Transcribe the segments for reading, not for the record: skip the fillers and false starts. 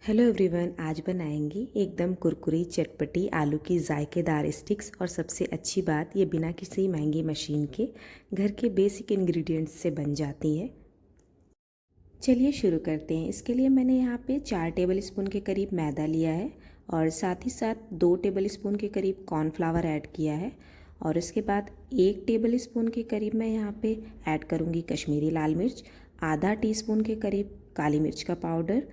Hello everyone, आज बनाएंगे एकदम कुरकुरी चटपटी आलू की जायकेदार स्टिक्स। और सबसे अच्छी बात, ये बिना किसी महंगी मशीन के घर के बेसिक इंग्रेडिएंट्स से बन जाती है। चलिए शुरू करते हैं। इसके लिए मैंने यहाँ पे 4 टेबल स्पून के करीब मैदा लिया है और साथ ही साथ 2 टेबल स्पून के करीब कॉर्नफ्लावर ऐड किया है। और उसके बाद 1 टेबल स्पून के करीब मैं यहाँ पे ऐड करूँगी कश्मीरी लाल मिर्च, आधा टीस्पून के करीब काली मिर्च का पाउडर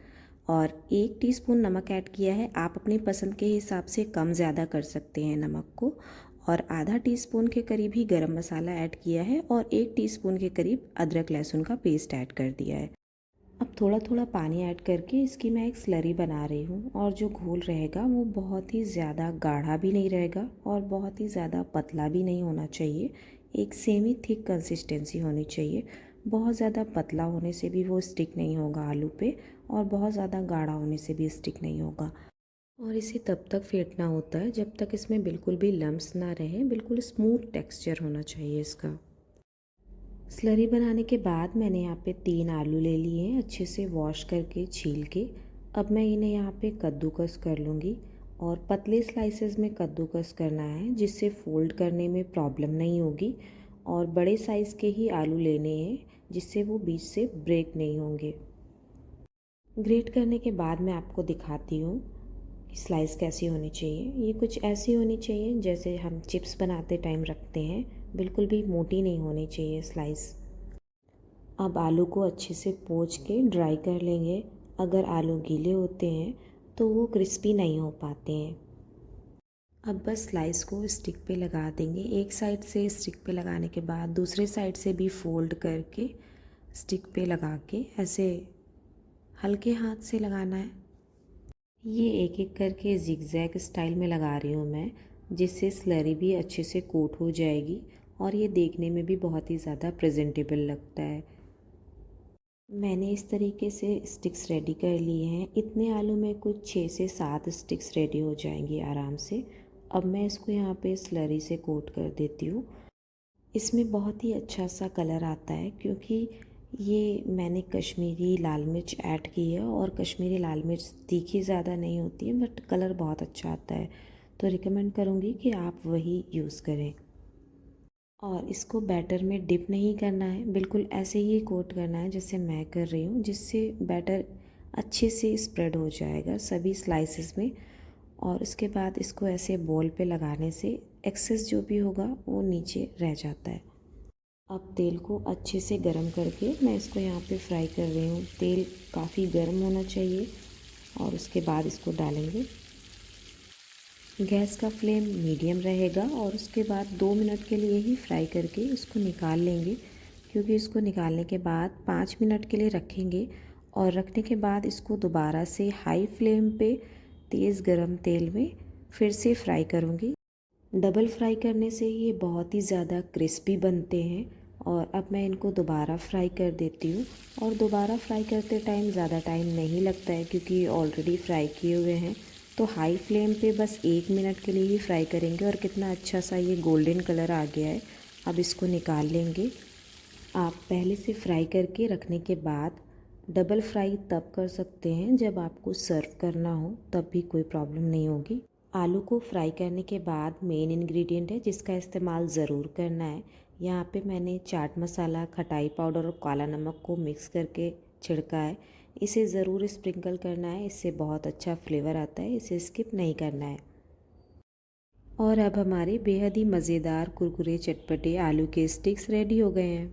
और 1 टीस्पून नमक ऐड किया है। आप अपनी पसंद के हिसाब से कम ज़्यादा कर सकते हैं नमक को। और आधा टीस्पून के करीब ही गरम मसाला ऐड किया है और 1 टीस्पून के करीब अदरक लहसुन का पेस्ट ऐड कर दिया है। अब थोड़ा थोड़ा पानी ऐड करके इसकी मैं एक स्लरी बना रही हूँ। और जो घोल रहेगा वो बहुत ही ज़्यादा गाढ़ा भी नहीं रहेगा और बहुत ही ज़्यादा पतला भी नहीं होना चाहिए। एक सेमी थिक कंसिस्टेंसी होनी चाहिए। बहुत ज़्यादा पतला होने से भी वो स्टिक नहीं होगा आलू पे और बहुत ज़्यादा गाढ़ा होने से भी स्टिक नहीं होगा। और इसे तब तक फेंटना होता है जब तक इसमें बिल्कुल भी लम्स ना रहे। बिल्कुल स्मूथ टेक्सचर होना चाहिए इसका। स्लरी बनाने के बाद मैंने यहाँ पे 3 आलू ले लिए हैं, अच्छे से वॉश करके छील के। अब मैं इन्हें यहाँ पे कद्दूकस कर लूँगी और पतले स्लाइसेस में कद्दूकस करना है जिससे फ़ोल्ड करने में प्रॉब्लम नहीं होगी। और बड़े साइज़ के ही आलू लेने हैं जिससे वो बीच से ब्रेक नहीं होंगे। ग्रेट करने के बाद मैं आपको दिखाती हूँ कि स्लाइस कैसी होनी चाहिए। ये कुछ ऐसी होनी चाहिए जैसे हम चिप्स बनाते टाइम रखते हैं। बिल्कुल भी मोटी नहीं होनी चाहिए स्लाइस। अब आलू को अच्छे से पोंछ के ड्राई कर लेंगे। अगर आलू गीले होते हैं तो वो क्रिस्पी नहीं हो पाते हैं। अब बस स्लाइस को स्टिक पे लगा देंगे। एक साइड से स्टिक पे लगाने के बाद दूसरे साइड से भी फोल्ड करके स्टिक पे लगा के ऐसे हल्के हाथ से लगाना है। ये एक एक करके जिगजैग स्टाइल में लगा रही हूँ मैं, जिससे स्लरी भी अच्छे से कोट हो जाएगी और ये देखने में भी बहुत ही ज़्यादा प्रेजेंटेबल लगता है। मैंने इस तरीके से स्टिक्स रेडी कर लिए हैं। इतने आलू में कुछ 6 से 7 स्टिक्स रेडी हो जाएंगी आराम से। अब मैं इसको यहाँ पे स्लरी से कोट कर देती हूँ। इसमें बहुत ही अच्छा सा कलर आता है क्योंकि ये मैंने कश्मीरी लाल मिर्च ऐड की है और कश्मीरी लाल मिर्च तीखी ज़्यादा नहीं होती है बट कलर बहुत अच्छा आता है। तो रिकमेंड करूँगी कि आप वही यूज़ करें। और इसको बैटर में डिप नहीं करना है, बिल्कुल ऐसे ही कोट करना है जैसे मैं कर रही हूँ, जिससे बैटर अच्छे से स्प्रेड हो जाएगा सभी स्लाइसेस में। और उसके बाद इसको ऐसे बॉल पे लगाने से एक्सेस जो भी होगा वो नीचे रह जाता है। अब तेल को अच्छे से गरम करके मैं इसको यहाँ पे फ्राई कर रही हूँ। तेल काफ़ी गर्म होना चाहिए और उसके बाद इसको डालेंगे। गैस का फ्लेम मीडियम रहेगा और उसके बाद 2 मिनट के लिए ही फ्राई करके इसको निकाल लेंगे, क्योंकि इसको निकालने के बाद 5 मिनट के लिए रखेंगे। और रखने के बाद इसको दोबारा से हाई फ्लेम पे तेज़ गरम तेल में फिर से फ्राई करूँगी। डबल फ्राई करने से ये बहुत ही ज़्यादा क्रिस्पी बनते हैं। और अब मैं इनको दोबारा फ्राई कर देती हूँ। और दोबारा फ्राई करते टाइम ज़्यादा टाइम नहीं लगता है क्योंकि ऑलरेडी फ्राई किए हुए हैं। तो हाई फ्लेम पे बस 1 मिनट के लिए ही फ्राई करेंगे और कितना अच्छा सा ये गोल्डन कलर आ गया है। अब इसको निकाल लेंगे। आप पहले से फ्राई करके रखने के बाद डबल फ्राई तब कर सकते हैं जब आपको सर्व करना हो, तब भी कोई प्रॉब्लम नहीं होगी। आलू को फ्राई करने के बाद मेन इंग्रेडिएंट है जिसका इस्तेमाल ज़रूर करना है। यहाँ पे मैंने चाट मसाला, खटाई पाउडर और काला नमक को मिक्स करके छिड़का है। इसे ज़रूर स्प्रिंकल करना है, इससे बहुत अच्छा फ्लेवर आता है। इसे स्किप नहीं करना है। और अब हमारे बेहद ही मज़ेदार कुरकुरे चटपटे आलू के स्टिक्स रेडी हो गए हैं।